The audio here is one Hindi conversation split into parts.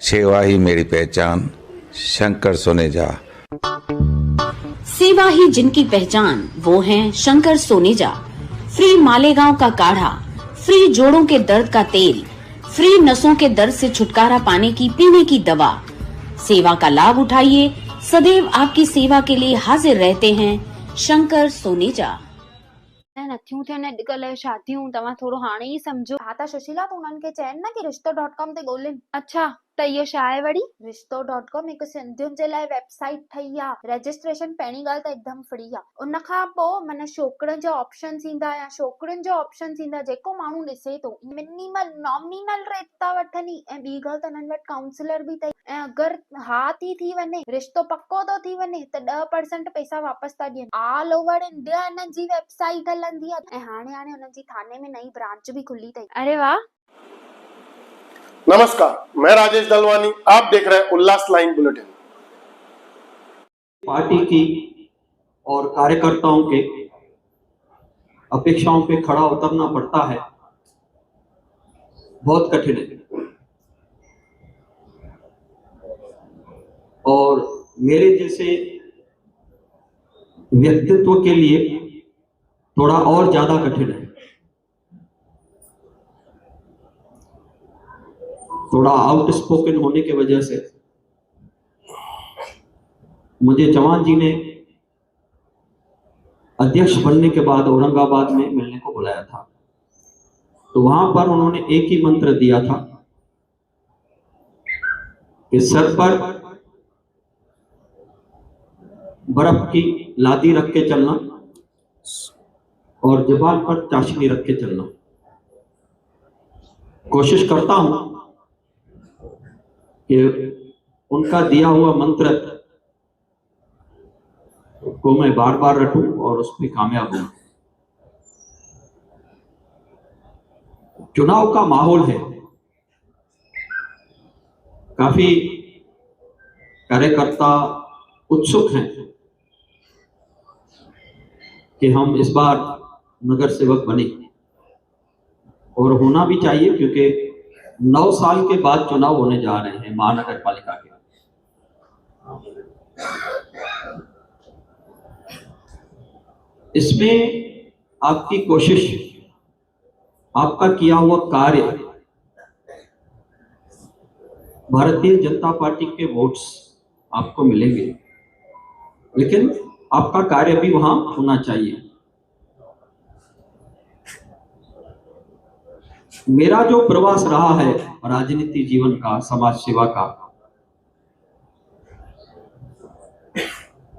सेवा ही मेरी पहचान, शंकर सोनेजा। सेवा ही जिनकी पहचान, वो हैं शंकर सोनेजा। फ्री मालेगांव का काढ़ा, फ्री जोड़ों के दर्द का तेल, फ्री नसों के दर्द से छुटकारा पाने की पीने की दवा। सेवा का लाभ उठाइए, सदैव आपकी सेवा के लिए हाजिर रहते हैं शंकर सोनेजा। नथियूं थियनि अॼुकल्ह शादियूं तव्हां थोरो हाणे ई सम्झो। हा त सुशीला तूं उन्हनि खे चइनि न कि रिश्तो.com ते ॻोल्हिनि। अच्छा त इहो छा आहे वरी? रिश्तो.com हिकु सिंधियुनि जे लाइ वेबसाइट ठही आहे। रजिस्ट्रेशन पहिरीं ॻाल्हि त हिकदमि फ्री आहे। उन खां पोइ माना छोकिरनि जा ऑप्शन्स ईंदा या छोकिरियुनि जा ऑप्शन्स ईंदा, जेको माण्हू ॾिसे थो। मिनिमल नॉमिनल रेट था वठनि ऐं ॿी ॻाल्हि त हिननि वटि काउंसलर बि अथई। ऐं अगरि हा थी वञे, रिश्तो पको थो थी वञे त 10% पैसा वापसि था ॾियनि। ऑल ओवर इंडिया हिननि जी वेबसाइट हलंदी आहे ऐं हाणे हुननि जी थाने में नई ब्रांच भी खुली अथई। अरे वाह। नमस्कार, मैं राजेश दलवानी, आप देख रहे हैं उल्लास लाइन बुलेटिन। पार्टी की और कार्यकर्ताओं के अपेक्षाओं पे खड़ा उतरना पड़ता है, बहुत कठिन है। और मेरे जैसे व्यक्तित्व के लिए थोड़ा और ज्यादा कठिन है। थोड़ा आउटस्पोकन होने की वजह से मुझे चौहान जी ने अध्यक्ष बनने के बाद औरंगाबाद में मिलने को बुलाया था। तो वहां पर उन्होंने एक ही मंत्र दिया था कि सर पर बर्फ की लादी रख के चलना और जुबान पर चाशनी रख के चलना। कोशिश करता हूं कि उनका दिया हुआ मंत्र को मैं बार बार रटूं और उसमें कामयाब हूं। चुनाव का माहौल है, काफी कार्यकर्ता उत्सुक हैं कि हम इस बार नगर सेवक बने, और होना भी चाहिए क्योंकि 9 साल के बाद चुनाव होने जा रहे हैं महानगर पालिका के। इसमें आपकी कोशिश, आपका किया हुआ कार्य, भारतीय जनता पार्टी के वोट्स आपको मिलेंगे, लेकिन आपका कार्य भी वहां होना चाहिए। मेरा जो प्रवास रहा है राजनीति जीवन का, समाज सेवा का,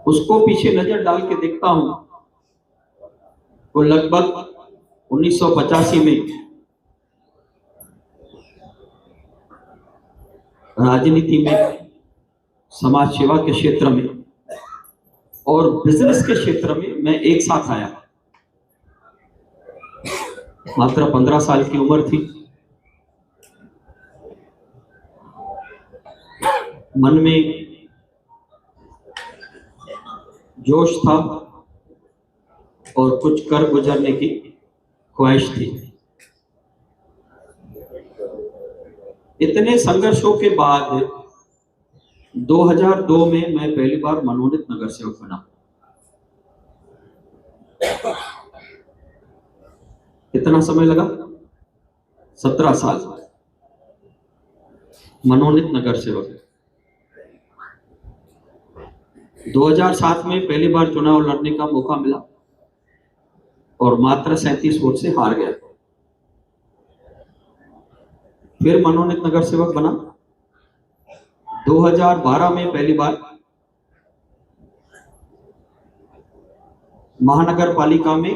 उसको पीछे नजर डाल के देखता हूं तो लगभग 1985 में राजनीति में, समाज सेवा के क्षेत्र में और बिजनेस के क्षेत्र में मैं एक साथ आया। मात्र 15 साल की उम्र थी। मन में जोश था और कुछ कर गुजरने की ख्वाहिश थी। इतने संघर्षों के बाद 2002 में मैं पहली बार मनोनीत नगर सेवक बना। कितना समय लगा? 17 साल मनोनीत नगर सेवक। 2007 में पहली बार चुनाव लड़ने का मौका मिला और मात्र 37 वोट से हार गया। फिर मनोनीत नगर सेवक बना। 2012 में पहली बार महानगर पालिका में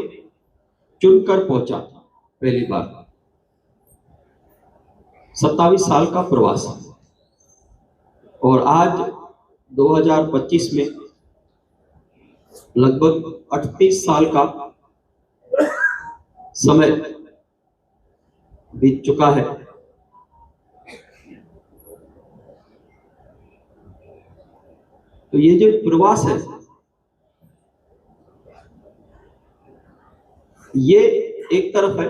चुनकर पहुंचा, पहली बार। 27 साल का प्रवास। और आज 2025 में लगभग 38 साल का समय बीत चुका है। तो ये जो प्रवास है, ये एक तरफ है,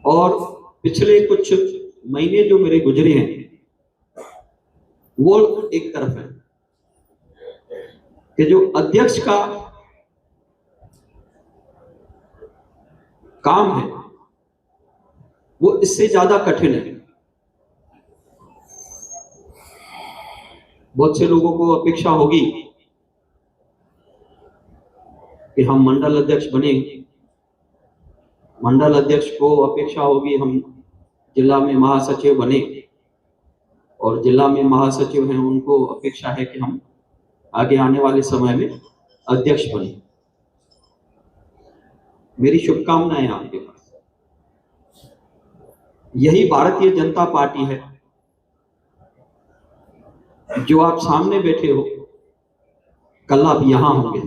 और पिछले कुछ महीने जो मेरे गुजरे हैं वो एक तरफ है कि जो अध्यक्ष का काम है वो इससे ज्यादा कठिन है। बहुत से लोगों को अपेक्षा होगी कि हम मंडल अध्यक्ष बने, मंडल अध्यक्ष को अपेक्षा होगी हम जिला में महासचिव बने, और जिला में महासचिव हैं उनको अपेक्षा है कि हम आगे आने वाले समय में अध्यक्ष बने। मेरी शुभकामनाएं आपके पास। यही भारतीय जनता पार्टी है जो आप सामने बैठे हो, कल आप यहां होंगे।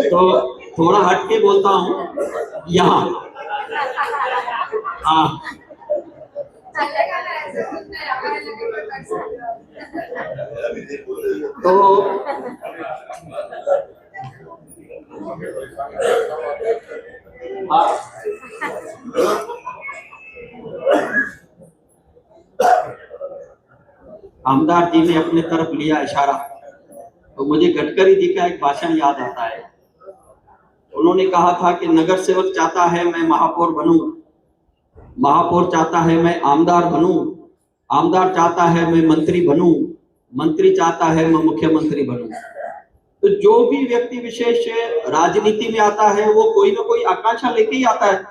तो थोड़ा हट के बोलता हूं, यहां। तो आमदार जी ने अपने तरफ लिया इशारा, तो मुझे गडकरी जी का एक भाषण याद आता है। उन्होंने कहा था कि नगर सेवक चाहता है मैं महापौर बनूं, महापौर चाहता है मैं आमदार बनूं, आमदार चाहता है मैं मंत्री बनूं, मंत्री चाहता है मैं मुख्यमंत्री बनूं। तो जो भी व्यक्ति विशेष राजनीति में आता है वो कोई ना कोई आकांक्षा लेके ही आता है।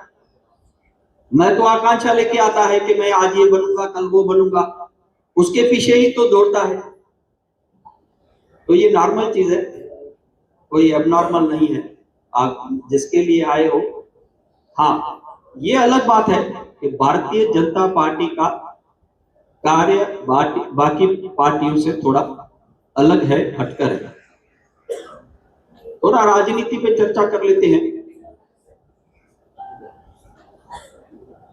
मैं तो आकांक्षा लेके आता है कि मैं आज ये बनूंगा, कल वो बनूंगा, उसके पीछे ही तो दौड़ता है। तो ये नॉर्मल चीज है, कोई एबनॉर्मल नहीं है। आप जिसके लिए आए हो, हाँ ये अलग बात है कि भारतीय जनता पार्टी का कार्य बाकी पार्टियों से थोड़ा अलग है, हटकर है। थोड़ा राजनीति पे चर्चा कर लेते हैं।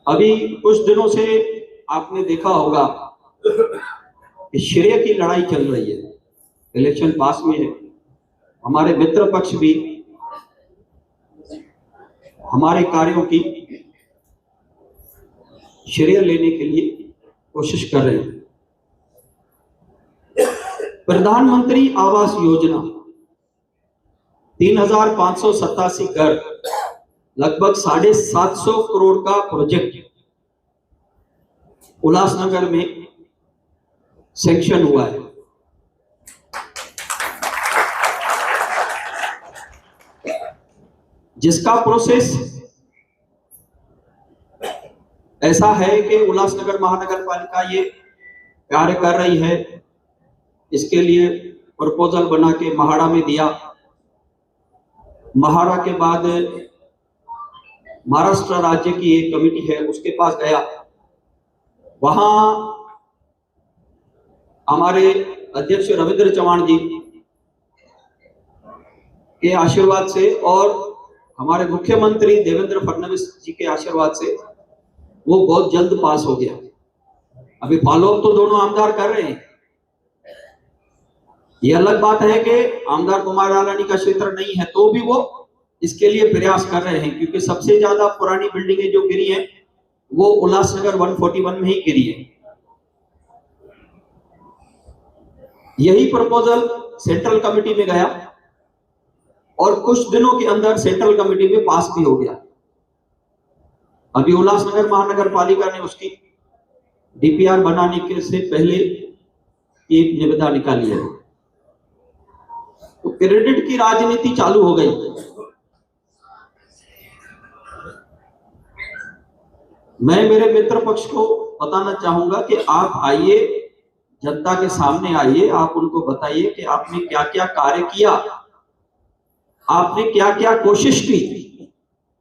अभी कुछ दिनों से आपने देखा होगा कि श्रेय की लड़ाई चल रही है। इलेक्शन पास में है, हमारे मित्र पक्ष भी हमारे कार्यों की श्रेय लेने के लिए कोशिश कर रहे हैं। प्रधानमंत्री आवास योजना 3,587 घर, लगभग 750 करोड़ का प्रोजेक्ट उल्लासनगर में सैंक्शन हुआ है। जिसका प्रोसेस ऐसा है कि उल्लासनगर महानगर पालिका ये कार्य कर रही है। इसके लिए प्रपोजल बना के महाड़ा में दिया। महाड़ा के बाद महाराष्ट्र राज्य की एक कमेटी है उसके पास गया। वहां हमारे अध्यक्ष रविंद्र चव्हाण जी के आशीर्वाद से और हमारे मुख्यमंत्री देवेंद्र फडणवीस जी के आशीर्वाद से वो बहुत जल्द पास हो गया। अभी फॉलोअप तो दोनों आमदार कर रहे हैं। ये अलग बात है कि आमदार कुमार रालानी का क्षेत्र नहीं है, तो भी वो इसके लिए प्रयास कर रहे हैं, क्योंकि सबसे ज्यादा पुरानी बिल्डिंगें जो गिरी हैं वो उल्लासनगर 141 में ही गिरी है। यही प्रपोजल सेंट्रल कमेटी में गया और कुछ दिनों के अंदर सेंट्रल कमेटी में पास भी हो गया। अभी उल्लासनगर महानगर पालिका ने उसकी डीपीआर बनाने के से पहले एक निविदा निकाली है। तो क्रेडिट की राजनीति चालू हो गई। मैं मेरे मित्र पक्ष को बताना चाहूंगा कि आप आइए, जनता के सामने आइए, आप उनको बताइए कि आपने क्या क्या कार्य किया, आपने क्या क्या कोशिश की,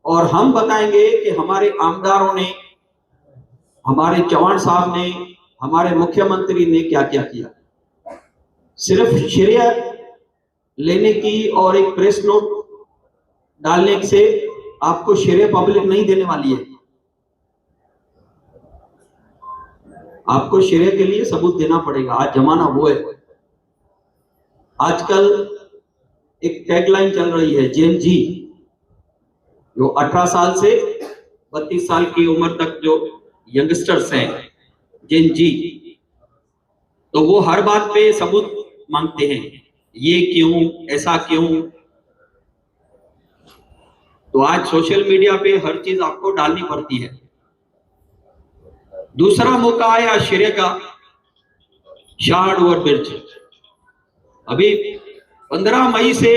और हम बताएंगे कि हमारे आमदारों ने, हमारे चव्हाण साहब ने, हमारे मुख्यमंत्री ने क्या क्या किया। सिर्फ श्रेय लेने की और एक प्रेस नोट डालने से आपको श्रेय पब्लिक नहीं देने वाली है। आपको श्रेय के लिए सबूत देना पड़ेगा। आज जमाना वो है। आजकल एक टैगलाइन चल रही है, जेन जी, जो 18 साल से 32 साल की उम्र तक जो यंगस्टर्स हैं, जेन जी, तो वो हर बात पे सबूत मांगते हैं, ये क्यों, ऐसा क्यों। तो आज सोशल मीडिया पे हर चीज आपको डालनी पड़ती है। दूसरा मौका आया आश्चर्य का, शार्ड ओवरब्रिज। अभी 15 मई से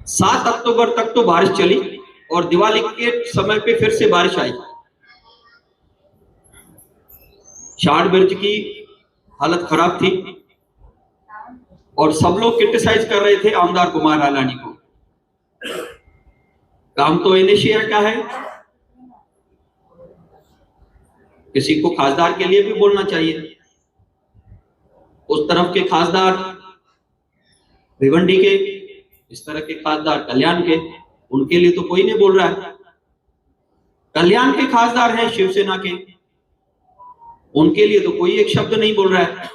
7 अक्टूबर तक तो बारिश चली और दिवाली के समय पे फिर से बारिश आई। शार्ड ब्रिज की हालत खराब थी और सब लोग क्रिटिसाइज कर रहे थे आमदार कुमार आलानी को। काम तो एनएचएआई का है, किसी को खासदार के लिए भी बोलना चाहिए। उस तरफ के खासदार भिवंडी के, इस तरह के खासदार कल्याण के, उनके लिए तो कोई नहीं बोल रहा है। कल्याण के खासदार हैं शिवसेना के, उनके लिए तो कोई एक शब्द नहीं बोल रहा है।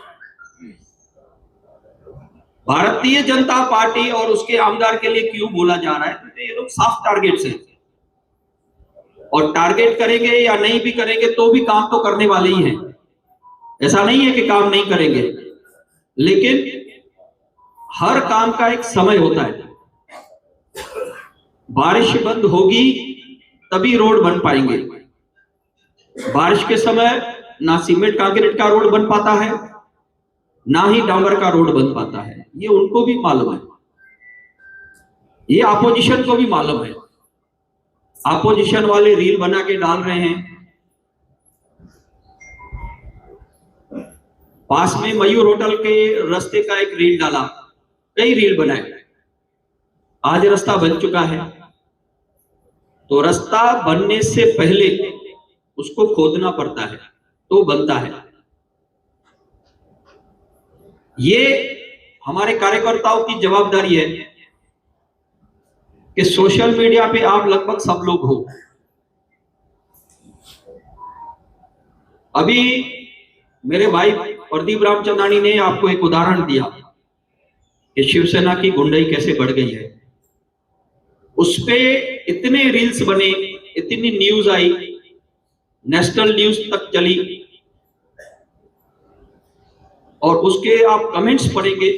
भारतीय जनता पार्टी और उसके आमदार के लिए क्यों बोला जा रहा है? तो ये लोग साफ टारगेट्स हैं और टारगेट करेंगे या नहीं भी करेंगे तो भी काम तो करने वाले ही हैं। ऐसा नहीं है कि काम नहीं करेंगे, लेकिन हर काम का एक समय होता है। बारिश बंद होगी तभी रोड बन पाएंगे। बारिश के समय ना सीमेंट कंक्रीट का रोड बन पाता है, ना ही डामर का रोड बन पाता है। ये उनको भी मालूम है, ये अपोजिशन को भी मालूम है। अपोजिशन वाले रील बना के डाल रहे हैं। पास में मयूर होटल के रास्ते का एक रील डाला, कई रील बनाए। आज रास्ता बन चुका है, तो रास्ता बनने से पहले उसको खोदना पड़ता है तो बनता है। ये हमारे कार्यकर्ताओं की जवाबदारी है कि सोशल मीडिया पे आप लगभग सब लोग हो। अभी मेरे भाई प्रदीप रामचंद्रानी ने आपको एक उदाहरण दिया कि शिवसेना की गुंडाई कैसे बढ़ गई है। उस पे इतने रील्स बने, इतनी न्यूज आई, नेशनल न्यूज तक चली, और उसके आप कमेंट्स पढ़ेंगे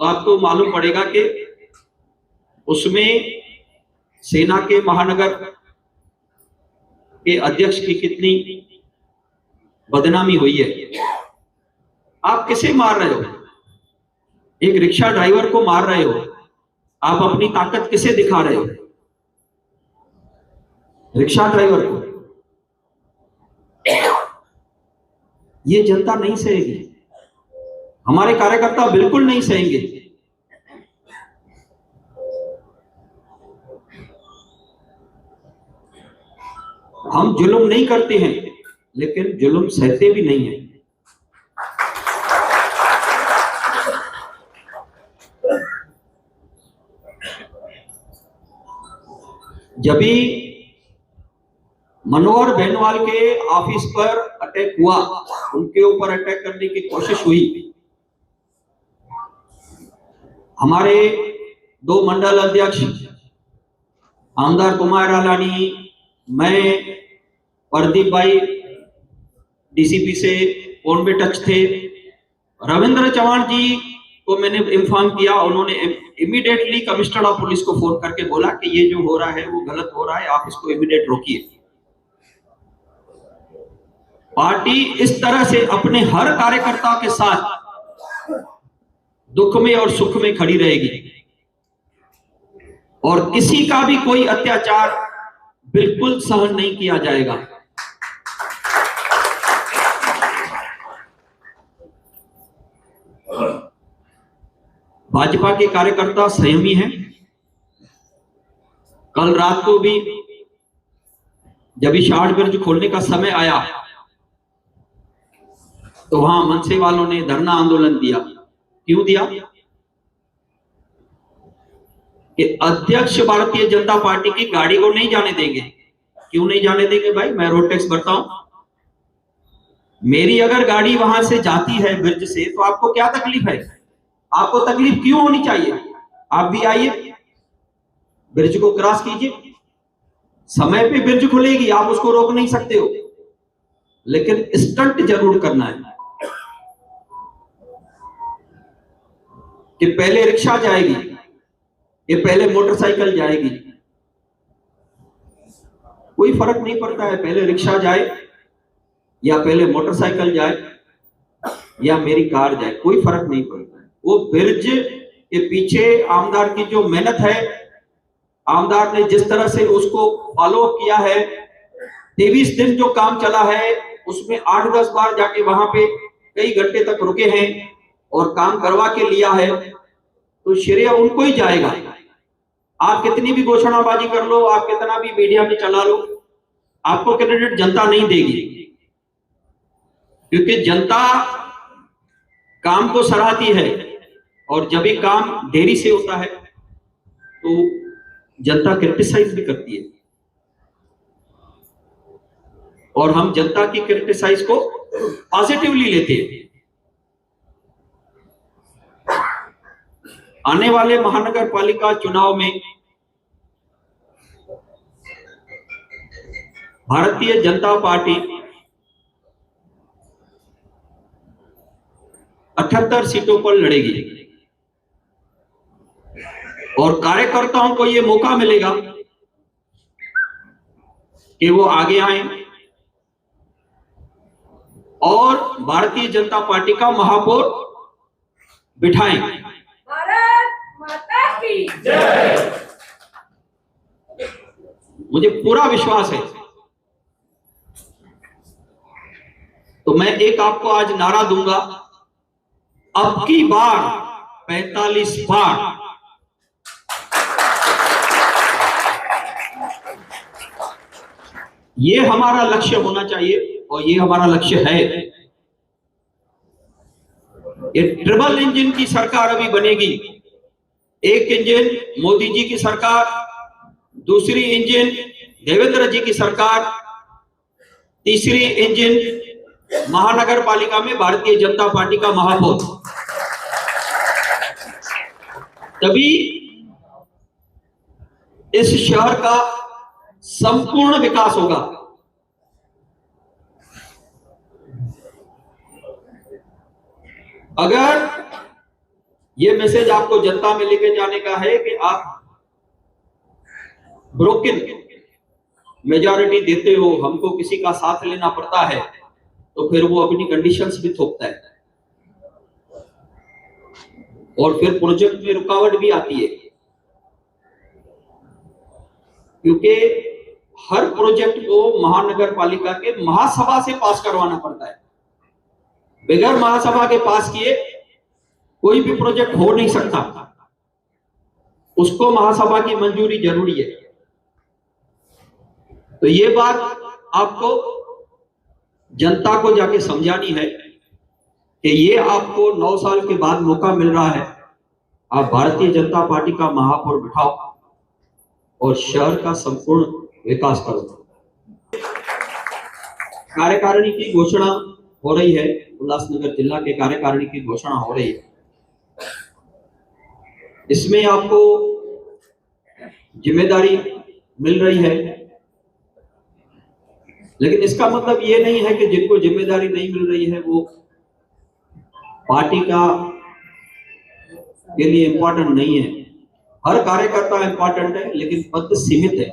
तो आपको मालूम पड़ेगा कि उसमें सेना के महानगर के अध्यक्ष की कितनी बदनामी हुई है। आप किसे मार रहे हो? एक रिक्शा ड्राइवर को मार रहे हो। आप अपनी ताकत किसे दिखा रहे हो? रिक्शा ड्राइवर को। ये जनता नहीं सहेगी, हमारे कार्यकर्ता बिल्कुल नहीं सहेंगे। हम जुल्म नहीं करते हैं, लेकिन जुल्म सहते भी नहीं हैं। जब भी मनोहर बेनवाल के ऑफिस पर अटैक हुआ, उनके ऊपर अटैक करने की कोशिश हुई, हमारे 2 मंडल अध्यक्ष आमदार कुमार आलानी, मैं, प्रदीप भाई डीसीपी से फोन पे टच थे। रविंद्र चौहान जी को मैंने इन्फॉर्म किया, उन्होंने इमीडिएटली कमिश्नर ऑफ पुलिस को फोन करके बोला कि ये जो हो रहा है वो गलत हो रहा है, आप इसको इमीडिएट रोकिए। पार्टी इस तरह से अपने हर कार्यकर्ता के साथ दुख में और सुख में खड़ी रहेगी और किसी का भी कोई अत्याचार बिल्कुल सहन नहीं किया जाएगा। भाजपा के कार्यकर्ता संयमी हैं। कल रात को भी जब शार्ड ब्रिज खोलने का समय आया तो वहां मनसे वालों ने धरना आंदोलन दिया। क्यों दिया? कि अध्यक्ष भारतीय जनता पार्टी की गाड़ी को नहीं जाने देंगे। क्यों नहीं जाने देंगे भाई? मैं रोड टैक्स भरता हूं। मेरी अगर गाड़ी वहां से जाती है ब्रिज से तो आपको क्या तकलीफ है? आपको तकलीफ क्यों होनी चाहिए? आप भी आइए, ब्रिज को क्रॉस कीजिए, समय पे ब्रिज खुलेगी, आप उसको रोक नहीं सकते हो, लेकिन स्टंट जरूर करना है कि पहले रिक्शा जाएगी, ये पहले मोटरसाइकिल जाएगी, कोई फर्क नहीं पड़ता है, पहले रिक्शा जाए या पहले मोटरसाइकिल जाए या मेरी कार जाए, कोई फर्क नहीं पड़ता है। वो ब्रिज के पीछे आमदार की जो मेहनत है, आमदार ने जिस तरह से उसको फॉलो किया है, 23 दिन जो काम चला है उसमें 8-10 बार जाके वहां पे कई घंटे तक रुके हैं और काम करवा के लिया है, तो श्रेय उनको ही जाएगा। आप कितनी भी घोषणाबाजी कर लो, आप कितना भी मीडिया में चला लो, आपको क्रेडिट जनता नहीं देगी, क्योंकि जनता काम को सराहती है और जब भी काम देरी से होता है तो जनता क्रिटिसाइज भी करती है, और हम जनता की क्रिटिसाइज को पॉजिटिवली लेते हैं। आने वाले महानगर पालिका चुनाव में भारतीय जनता पार्टी 78 सीटों पर लड़ेगी और कार्यकर्ताओं को यह मौका मिलेगा कि वो आगे आए और भारतीय जनता पार्टी का महापौर बिठाएं। भारत माता की जय। मुझे पूरा विश्वास है। तो मैं एक आपको आज नारा दूंगा, अब की बार 45 बार। ये हमारा लक्ष्य होना चाहिए और ये हमारा लक्ष्य है। ये ट्रिपल इंजन की सरकार अभी बनेगी। एक इंजन मोदी जी की सरकार, दूसरी इंजन देवेंद्र जी की सरकार, तीसरी इंजन महानगर पालिका में भारतीय जनता पार्टी का महापौर। तभी इस शहर का संपूर्ण विकास होगा। अगर ये मैसेज आपको जनता में लेके जाने का है कि आप ब्रोकन मेजॉरिटी देते हो, हमको किसी का साथ लेना पड़ता है, तो फिर वो अपनी कंडीशंस भी थोपता है और फिर प्रोजेक्ट में रुकावट भी आती है, क्योंकि हर प्रोजेक्ट को महानगर पालिका के महासभा से पास करवाना पड़ता है। बगैर महासभा के पास किए कोई भी प्रोजेक्ट हो नहीं सकता, उसको महासभा की मंजूरी जरूरी है। तो ये बात आपको जनता को जाके समझानी है कि ये आपको 9 साल के बाद मौका मिल रहा है, आप भारतीय जनता पार्टी का महापौर बिठाओ और शहर का संपूर्ण विकास करो। कार्यकारिणी की घोषणा हो रही है, उल्लासनगर जिला के कार्यकारिणी की घोषणा हो रही है। इसमें आपको जिम्मेदारी मिल रही है, लेकिन इसका मतलब ये नहीं है कि जिनको जिम्मेदारी नहीं मिल रही है वो पार्टी का के लिए इंपॉर्टेंट नहीं है। हर कार्यकर्ता इंपॉर्टेंट है, लेकिन पद सीमित है।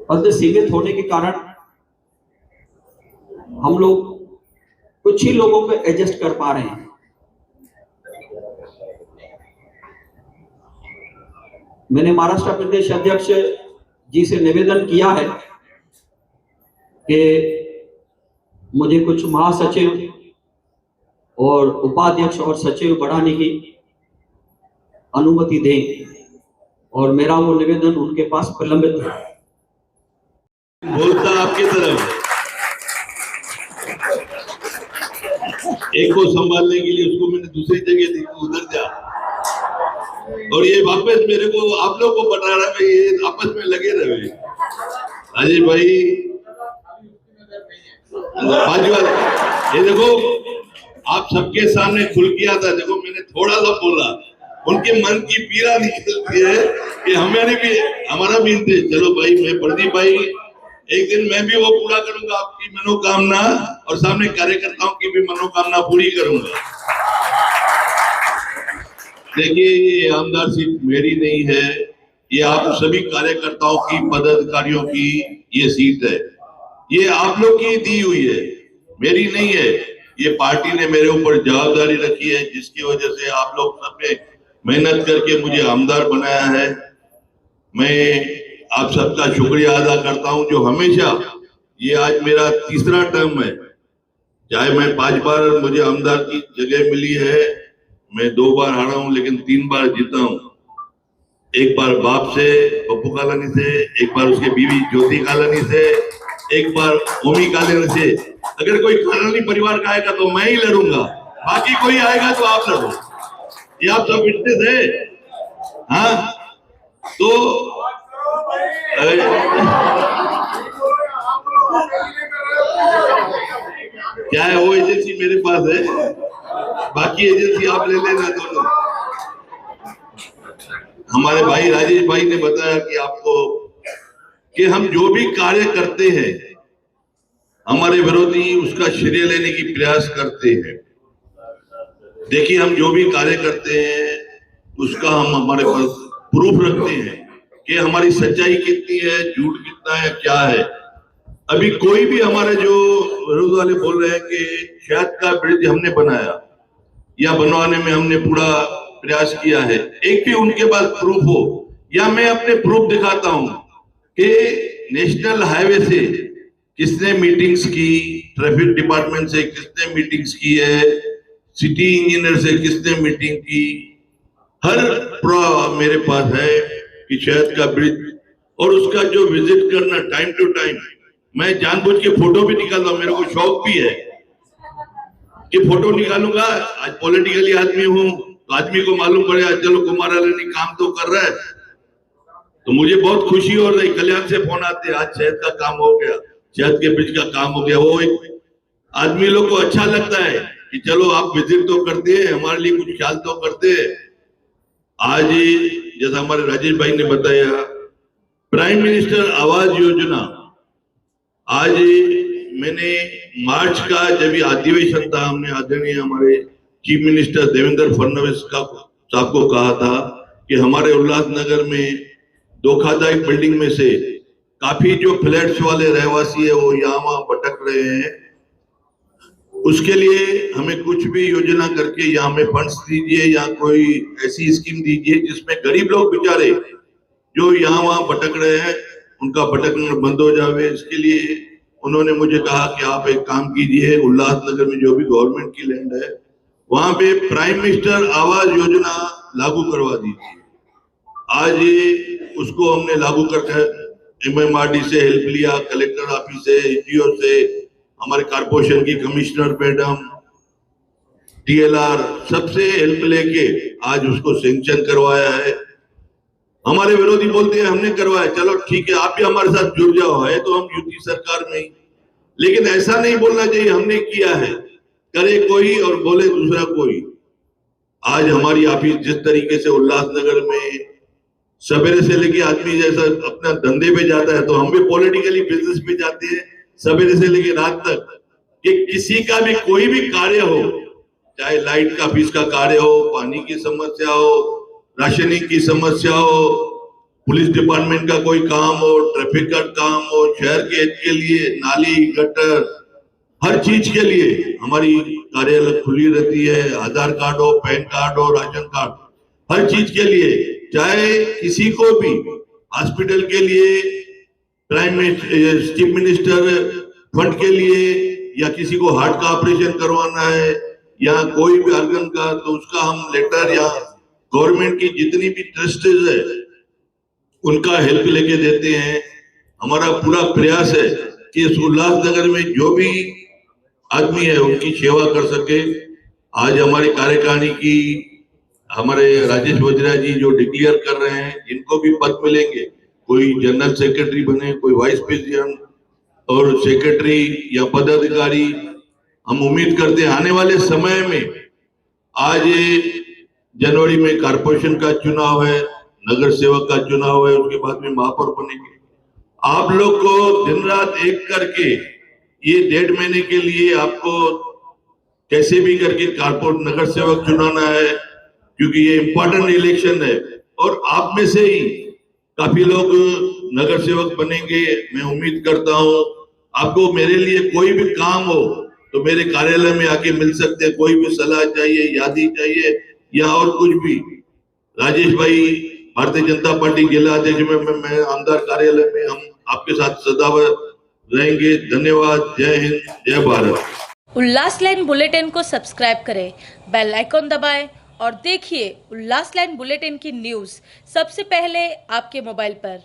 पद सीमित होने के कारण हम लोग कुछ ही लोगों पे एडजस्ट कर पा रहे हैं। मैंने महाराष्ट्र प्रदेश अध्यक्ष जी से निवेदन किया है कि मुझे कुछ महासचिव और उपाध्यक्ष और सचिव बढ़ाने की अनुमति दें, और मेरा वो निवेदन उनके पास प्रलंबित है। बोलता आपकी तरफ, एक को संभालने के लिए उसको मैंने दूसरी जगह दी, उधर जा, और ये वापस मेरे को आप लोग को बता रहा है, ये आपस में लगे रहे। अजय भाई बाजवाल, ये देखो आप सबके सामने खुल किया था, देखो मैंने थोड़ा सा बोला, उनके मन की पीड़ा निकलती है कि हमारा भी इंतजार। चलो भाई, मैं प्रदीप भाई, एक दिन मैं भी वो पूरा करूंगा आपकी मनोकामना, और सामने कार्यकर्ताओं की भी मनोकामना पूरी करूंगा। देखिए, ये आमदार सीट मेरी नहीं है, ये आप सभी कार्यकर्ताओं की, पदाधिकारियों की ये सीट है। ये आप लोग की दी हुई है, मेरी नहीं है। ये पार्टी ने मेरे ऊपर जवाबदारी रखी है, जिसकी वजह से आप लोग सबने मेहनत करके मुझे आमदार बनाया है। मैं आप सबका शुक्रिया अदा करता हूं, जो हमेशा, ये आज मेरा तीसरा टर्म है, चाहे मैं 5 बार मुझे आमदार की जगह मिली है, मैं 2 बार हारा हूं लेकिन 3 बार जीता हूं। एक बार बाप से, पप्पू कालानी से, एक बार उसके बीवी ज्योति कालानी से, एक बार ओमी कालानी से। अगर कोई कालानी परिवार का आएगा तो मैं ही लड़ूंगा, बाकी कोई आएगा तो आप लड़ो। ये आप सब विटनेस है। हाँ, तो क्या है, वो एजेंसी मेरे पास है, बाकी एजेंसी आप ले लेना दोनों। हमारे भाई राजेश भाई ने बताया कि आपको, कि हम जो भी कार्य करते हैं, हमारे विरोधी उसका श्रेय लेने की प्रयास करते हैं। देखिए, हम जो भी कार्य करते हैं उसका हम हमारे पास प्रूफ रखते हैं कि हमारी सच्चाई कितनी है, झूठ कितना है, क्या है। अभी कोई भी हमारे जो विरोध वाले बोल रहे हैं कि शहद का ब्रिज हमने बनाया या बनवाने में हमने पूरा प्रयास किया है, एक भी उनके पास प्रूफ हो, या मैं अपने प्रूफ दिखाता हूं कि नेशनल हाईवे से किसने मीटिंग्स की, ट्रैफिक डिपार्टमेंट से किसने मीटिंग्स की है, सिटी इंजीनियर से किसने मीटिंग की, हर मेरे पास है कि शहद का ब्रिज, और उसका जो विजिट करना टाइम टू टाइम, मैं जानबूझ के फोटो भी निकालता हूं, मेरे को शौक भी है कि फोटो निकालूंगा। आज पॉलिटिकली आदमी हूं तो आदमी को मालूम पड़ेगा, चलो कुमार अलानी काम तो कर रहा है, तो मुझे बहुत खुशी हो रही। कल्याण से फोन आते, आज शहद का काम हो गया, शहद के ब्रिज का काम हो गया। वो एक आदमी लोग को अच्छा लगता है कि चलो आप विजिट तो करते हैं, हमारे लिए कुछ ख्याल तो करते हैं। आज जैसा हमारे राजेश भाई ने बताया, प्राइम मिनिस्टर आवास योजना, आज मैंने मार्च का जब ये अधिवेशन था, हमने आदरणीय हमारे चीफ मिनिस्टर देवेंद्र फडणवीस साहब को कहा था कि हमारे उल्लासनगर में धोखादायक बिल्डिंग में से काफी जो फ्लैट्स वाले रहवासी है वो यहाँ वहां भटक रहे हैं, उसके लिए हमें कुछ भी योजना करके यहाँ में फंड्स दीजिए या कोई ऐसी स्कीम दीजिए जिसमें गरीब लोग बेचारे जो यहाँ वहां भटक रहे हैं उनका भटकना बंद हो जावे। इसके लिए उन्होंने मुझे कहा कि आप एक काम कीजिए, उल्लासनगर में जो भी गवर्नमेंट की लैंड है वहां पे प्राइम मिनिस्टर आवास योजना लागू करवा दीजिए। आज उसको हमने लागू करके MMRD से हेल्प लिया, कलेक्टर ऑफिस से, EDO से, हमारे कारपोरेशन की कमिश्नर मैडम, TLR, सबसे हेल्प लेके आज उसको सैंक्शन करवाया है। हमारे विरोधी बोलते हैं हमने करवाया, चलो ठीक है, आप भी हमारे साथ जुड़ जाओ, है तो हम यूपी सरकार में ही, लेकिन ऐसा नहीं बोलना चाहिए हमने किया है, करे कोई और बोले दूसरा कोई। आज हमारी ऑफिस जिस तरीके से उल्लासनगर में सवेरे से लेके आदमी जैसा अपना धंधे पे जाता है, तो हम भी पॉलिटिकली बिजनेस पे जाते हैं सवेरे से लेके रात तक, कि किसी का भी कोई भी कार्य हो, चाहे लाइट का ऑफिस का कार्य हो, पानी की समस्या हो, राशनिंग की समस्या हो, पुलिस डिपार्टमेंट का कोई काम हो, ट्रैफिक का काम हो, शहर के हित के लिए नाली गटर, हर चीज के लिए हमारी कार्यालय खुली रहती है। आधार कार्ड हो, पैन कार्ड हो, राशन कार्ड, हर चीज के लिए, चाहे किसी को भी हॉस्पिटल के लिए, चीफ मिनिस्टर फंड के लिए, या किसी को हार्ट का ऑपरेशन करवाना है या कोई भी ऑर्गन का, तो उसका हम लेटर या गवर्नमेंट की जितनी भी ट्रस्टीज है उनका हेल्प लेके देते हैं। हमारा पूरा प्रयास है कि इस उल्लासनगर में जो भी आदमी है उनकी सेवा कर सके। आज हमारी कार्यकारिणी की हमारे राजेश वजरा जी जो डिक्लेयर कर रहे हैं, इनको भी पद मिलेंगे, कोई जनरल सेक्रेटरी बने, कोई वाइस प्रेसिडेंट और सेक्रेटरी या पदाधिकारी। हम उम्मीद करते हैं आने वाले समय में आज जनवरी में कारपोरेशन का चुनाव है, नगर सेवक का चुनाव है, उसके बाद में महापौर बनेंगे। आप लोग को दिन रात एक करके ये 1.5 महीने के लिए आपको कैसे भी करके कारपोरेट नगर सेवक चुनाना है, क्योंकि ये इम्पोर्टेंट इलेक्शन है और आप में से ही काफी लोग नगर सेवक बनेंगे। मैं उम्मीद करता हूं आपको मेरे लिए कोई भी काम हो तो मेरे कार्यालय में आके मिल सकते हैं। कोई भी सलाह चाहिए, यादी चाहिए या और कुछ भी, राजेश भाई भारतीय जनता पार्टी जिला अध्यक्ष में मैं आमदार कार्यालय में हम आपके साथ सदा रहेंगे। धन्यवाद। जय हिंद, जय भारत। उल्लास लाइन बुलेटिन को सब्सक्राइब करें, बेल आइकॉन दबाएं और देखिए उल्लास लाइन बुलेटिन की न्यूज़ सबसे पहले आपके मोबाइल पर।